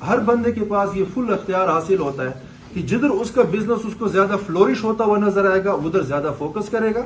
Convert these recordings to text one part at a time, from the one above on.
ہر بندے کے پاس یہ فل اختیار حاصل ہوتا ہے کہ جدھر اس کا بزنس اس کو زیادہ فلورش ہوتا ہوا نظر آئے گا ادھر زیادہ فوکس کرے گا.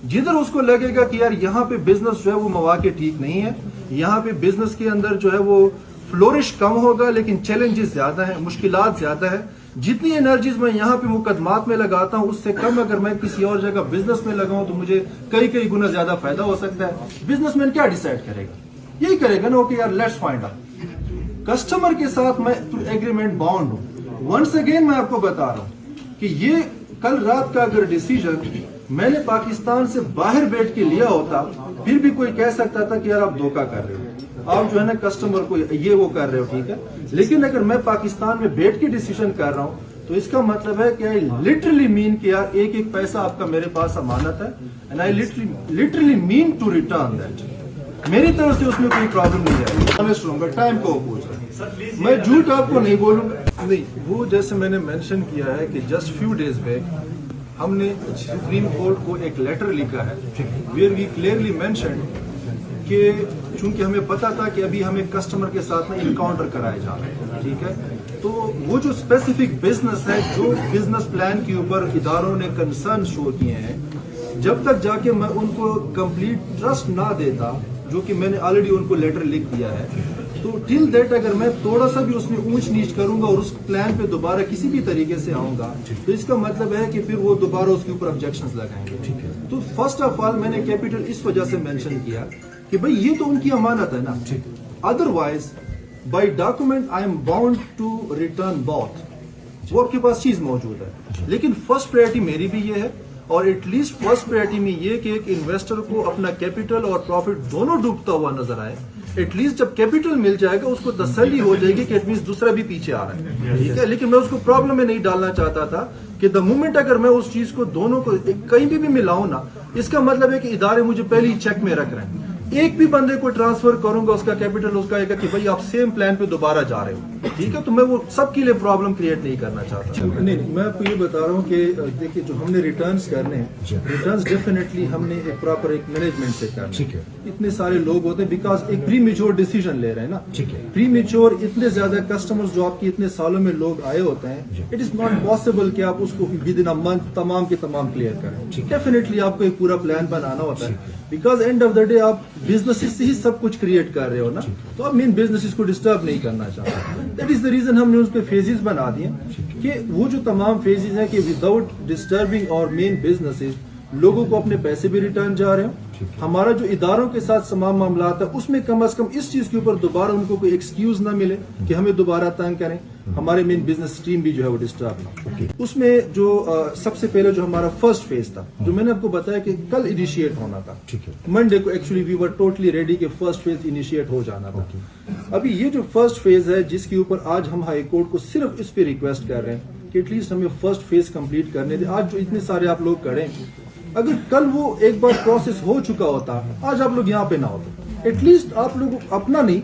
جدھر اس کو لگے گا کہ یار یہاں پہ بزنس جو ہے وہ مواقع ٹھیک نہیں ہے, یہاں پہ بزنس کے اندر جو ہے وہ فلورش کم ہوگا لیکن چیلنجز زیادہ ہیں, مشکلات زیادہ ہے, جتنی انرجیز میں یہاں پہ مقدمات میں لگاتا ہوں اس سے کم اگر میں کسی اور جگہ بزنس میں لگاؤں تو مجھے کئی گنا زیادہ فائدہ ہو سکتا ہے. بزنس مین کیا ڈیسائیڈ کرے گا؟ یہی کرے گا نا کہ یار لیٹس فائنڈ آؤٹ. کسٹمر کے ساتھ میں ایگریمنٹ باؤنڈ ہوں. ونس اگین میں آپ کو بتا رہا ہوں کہ یہ کل رات کا اگر ڈیسیژن میں نے پاکستان سے باہر بیٹھ کے لیا ہوتا پھر بھی کوئی کہہ سکتا تھا کہ یار آپ دھوکہ کر رہے ہو, آپ جو ہے نا کسٹمر کو یہ وہ کر رہے ہو, ٹھیک ہے. لیکن اگر میں پاکستان میں بیٹھ کے ڈیسیژن کر رہا ہوں تو اس کا مطلب ہے کہ آئی لٹرلی مین کہ یار ایک پیسہ آپ کا میرے پاس امانت ہے and I literally mean to return that. میری طرف سے اس میں کوئی پرابلم نہیں ہے. ٹائم کو پوچھ رہا ہوں, میں جھوٹ آپ کو نہیں بولوں گا. نہیں, وہ جیسے میں نے مینشن کیا ہے کہ جسٹ فیو ڈیز بیک ہم نے سپریم کورٹ کو ایک لیٹر لکھا ہے ویئر وی کلیئرلی مینشن کہ چونکہ ہمیں پتا تھا کہ ابھی ہمیں کسٹمر کے ساتھ میں انکاؤنٹر کرائے جا رہے ہیں, ٹھیک ہے. تو وہ جو اسپیسیفک بزنس ہے, جو بزنس پلان کے اوپر اداروں نے کنسرن شو کیے ہیں, جب تک جا کے میں ان کو کمپلیٹ ٹرسٹ نہ دیتا, جو کہ میں نے آلریڈی ان کو لیٹر لکھ دیا ہے, تو ٹل دیٹ اگر میں تھوڑا سا بھی اس میں اونچ نیچ کروں گا اور اس پلان پہ دوبارہ کسی بھی طریقے سے آؤں گا تو اس کا مطلب ہے کہ پھر وہ دوبارہ اس کے اوپر آبجیکشنز لگائیں گے. تو فرسٹ آف آل میں نے کیپٹل اس وجہ سے مینشن کیا کہ بھئی یہ تو ان کی امانت ہے نا, otherwise by document I am bound to return both. وہ آپ کے پاس چیز موجود ہے, لیکن فرسٹ پرائرٹی میری بھی یہ ہے اور ایٹ لیسٹ فرسٹ پرائرٹی میں یہ کہ ایک انویسٹر کو اپنا کیپٹل اور پروفٹ دونوں ڈوبتا ہوا نظر آئے. ایٹ لیسٹ جب کیپٹل مل جائے گا اس کو تسلی ہو جائے گی کہ ایٹ لیسٹ دوسرا بھی پیچھے آ رہا ہے, ٹھیک ہے. لیکن میں اس کو پرابلم میں نہیں ڈالنا چاہتا تھا کہ دا مومنٹ اگر میں اس چیز کو دونوں کو کہیں بھی ملاؤں نا, اس کا مطلب ہے کہ ادارے مجھے پہلے ہی چیک میں رکھ رہے ہیں. ایک بھی بندے کو ٹرانسفر کروں گا اس کا کیپٹل اس کا آئے گا کہ بھائی آپ سیم پلان پہ دوبارہ جا رہے ہو, ٹھیک ہے. تو میں وہ سب کے لیے پرابلم کریٹ نہیں کرنا چاہتا. نہیں, میں آپ کو یہ بتا رہا ہوں کہ دیکھیے جو ہم نے ریٹرنز کرنے ہیں, ریٹرنز ڈیفینیٹلی ہم نے ایک پراپر ایک مینجمنٹ سے کرنا ہے. اتنے سارے لوگ ہوتے ہیں بیکاز ایک پری میچور ڈیسیژن لے رہے ہیں نا, پری میچور اتنے زیادہ کسٹمرز جو آپ کی اتنے سالوں میں لوگ آئے ہوتے ہیں, اٹ از ناٹ پاسبل کہ آپ اس کو ود ان اے منتھ تمام کے تمام کلیئر کریں. ڈیفینیٹلی آپ کو ایک پورا پلان بنانا ہوتا ہے because and of the day آپ بزنس سے ہی سب کچھ کریٹ کر رہے ہو نا, تو آپ مین بزنس کو ڈسٹرب نہیں کرنا چاہتے. دیٹ از دا ریزن ہم نے اس پہ فیزز بنا دیے کہ وہ جو تمام فیزز ہیں کہ وداؤٹ ڈسٹربنگ اور مین بزنس لوگوں کو اپنے پیسے بھی ریٹرن جا رہے ہوں. ہمارا جو اداروں کے ساتھ تمام معاملات ہے اس میں کم از کم اس چیز کے اوپر دوبارہ ان کو کوئی ایکسکیوز نہ ملے کہ ہمیں دوبارہ تنگ کریں, ہمارے مین بزنس ٹیم بھی جو ہے وہ ڈسٹرب نہ. اس میں جو سب سے پہلے جو ہمارا فرسٹ فیز تھا جو میں نے آپ کو بتایا کہ کل انیشیٹ ہونا تھا, منڈے کو actually we were totally ready کہ فرسٹ فیز انیشیٹ ہو جانا تھا. ابھی یہ جو فرسٹ فیز ہے جس کے اوپر آج ہم ہائی کورٹ کو صرف اس پہ ریکویسٹ کر رہے ہیں کہ ایٹ لیسٹ ہمیں فرسٹ فیز کمپلیٹ کرنے دیں. آج جو اتنے سارے آپ لوگ کھڑے ہیں, اگر کل وہ ایک بار پروسیس ہو چکا ہوتا آج آپ لوگ یہاں پہ نہ ہوتے. ایٹ لیسٹ آپ لوگ اپنا نہیں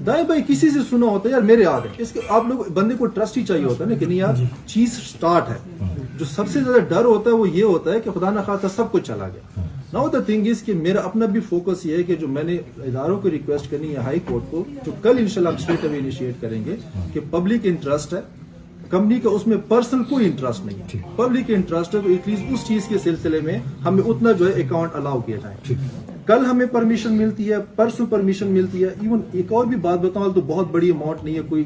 دائیں بھائی کسی سے سنا ہوتا ہے یار میرے آ گئے, اس کے آپ لوگ بندے کو ٹرسٹ ہی چاہیے ہوتا ہے نا کہ نہیں یار چیز سٹارٹ ہے. جو سب سے زیادہ ڈر ہوتا ہے وہ یہ ہوتا ہے کہ خدا نخواستہ سب کچھ چلا گیا. ناؤ دا تھنگ از کہ میرا اپنا بھی فوکس یہ ہے کہ جو میں نے اداروں کو ریکویسٹ کرنی ہے ہائی کورٹ کو, جو کل انشاءاللہ ہم اسٹریٹ اوے انیشیٹ کریں گے کہ پبلک انٹرسٹ ہے, کمپنی کا اس میں پرسنل کوئی انٹرسٹ نہیں ہے, پبلک انٹرسٹ ہے, تو ایٹ لیسٹ اس چیز کے سلسلے میں ہمیں اتنا جو ہے اکاؤنٹ الاؤ کیا جائے. کل ہمیں پرمیشن ملتی ہے, پرسوں پرمیشن ملتی ہے. ایون ایک اور بھی بات بتاؤں تو بہت بڑی اماؤنٹ نہیں ہے, کوئی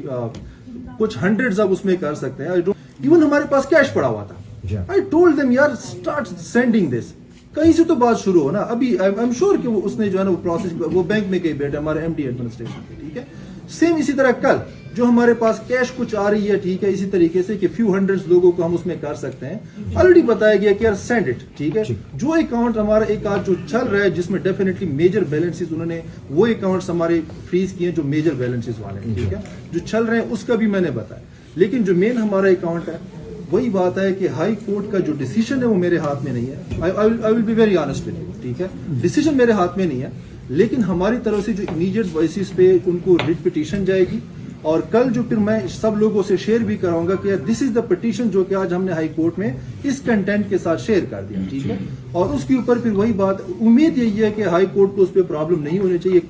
کچھ ہنڈریڈز آپ اس میں کر سکتے ہیں. ایون ہمارے پاس کیش پڑا ہوا تھا. آئی ٹولڈ دیم یار اسٹارٹ سینڈنگ دس, کہیں سے تو بات شروع ہو نا. ابھی آئی ایم شیور کہ وہ اس نے جو ہے نا وہ پروسیس وہ بینک میں کہیں بیٹھے ہمارے ایم ڈی ایڈمنسٹریشن کے, ٹھیک ہے. سیم اسی طرح کل جو ہمارے پاس کیش کچھ آ رہی ہے, ٹھیک ہے, اسی طریقے سے کہ فیو ہنڈریڈ لوگوں کو ہم اس میں کر سکتے ہیں. آلریڈی بتایا گیا کہ یار سینڈ اٹ, ٹھیک ہے. جو اکاؤنٹ ہمارا ایک آج جو چل رہا ہے جس میں ڈیفینیٹلی میجر بیلنسز انہوں نے وہ اکاؤنٹس ہمارے فریز کیے جو میجر بیلنسز والے ہیں, ٹھیک ہے, جو چل رہے ہیں اس کا بھی میں نے بتایا. لیکن جو مین ہمارا اکاؤنٹ ہے وہی بات ہے کہ ہائی کورٹ کا جو ڈیسیژن ہے وہ میرے ہاتھ میں نہیں ہے. I will be very honest with you, ٹھیک ہے. ڈیسیژن میرے ہاتھ میں نہیں ہے, لیکن ہماری طرف سے جو امیڈیٹ بیسس پہ ان کو ریٹ پٹیشن جائے گی اور کل جو پھر میں سب لوگوں سے شیئر بھی کراؤں گا کہ دس از دا پٹیشن جو کہ آج ہم نے ہائی کورٹ میں اس کنٹینٹ کے ساتھ شیئر کر دیا, ٹھیک ہے. اور اس کے اوپر پھر وہی بات, امید یہی ہے کہ ہائی کورٹ کو اس پہ پرابلم نہیں ہونی چاہیے.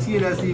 CLSE,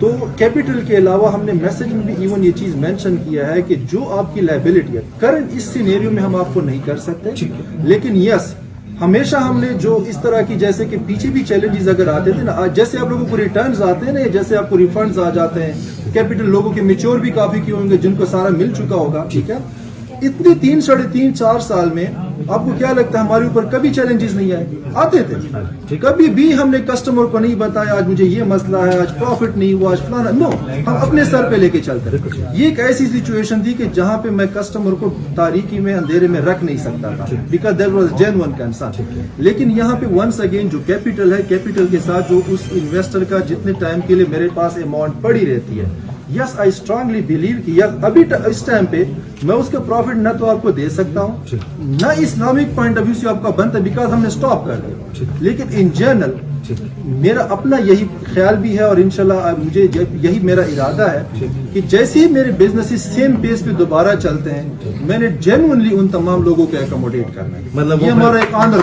تو کیپٹل کے علاوہ ہم نے میسج میں بھی ایون یہ چیز مینشن کیا ہے کہ جو آپ کی لائبلٹی ہے کرنٹ اس سینیریو میں ہم آپ کو نہیں کر سکتے، لیکن یس ہمیشہ ہم نے جو اس طرح کی جیسے کہ پیچھے بھی چیلنجز اگر آتے تھے نا، جیسے آپ لوگوں کو ریٹرنز آتے ہیں نا، جیسے آپ کو ریفنڈز آ جاتے ہیں، کیپٹل لوگوں کے میچور بھی کافی کیے ہوں گے جن کو سارا مل چکا ہوگا، ٹھیک ہے، اتنے 3 ساڑھے 3 4 سال میں آپ کو کیا لگتا ہے ہمارے اوپر کبھی چیلنجز نہیں آئے؟ آتے تھے، کبھی بھی ہم نے کسٹمر کو نہیں بتایا آج مجھے یہ مسئلہ ہے، آج پروفٹ نہیں ہوا، آج فلانا، نو، ہم اپنے سر پہ لے کے چلتے تھے۔ یہ ایک ایسی سچویشن تھی کہ جہاں پہ میں کسٹمر کو تاریکی میں اندھیرے میں رکھ نہیں سکتا تھا، because there was genuine concern. لیکن یہاں پہ ونس اگین جو کیپٹل ہے، کیپٹل کے ساتھ جو اس انویسٹر کا جتنے ٹائم کے لیے میرے پاس اماؤنٹ پڑی رہتی ہے، یس آئی اسٹرانگلی بلیو کہ ابھی اس ٹائم پہ میں اس کا پروفٹ نہ تو آپ کو دے سکتا ہوں، نہ اسلامک پوائنٹ آف ویو سے آپ کا بنتا ہے، بیکاز ہم نے اسٹاپ کر دیا، لیکن ان جنرل میرا اپنا یہی خیال بھی ہے اور انشاءاللہ مجھے یہی میرا ارادہ ہے کہ جیسے ہی میرے بزنس سیم بیس پہ دوبارہ چلتے ہیں، میں نے جینوئنلی ان تمام لوگوں کو اکوموڈیٹ کرنا ہے، مطلب یہ ہمارا ایک آنر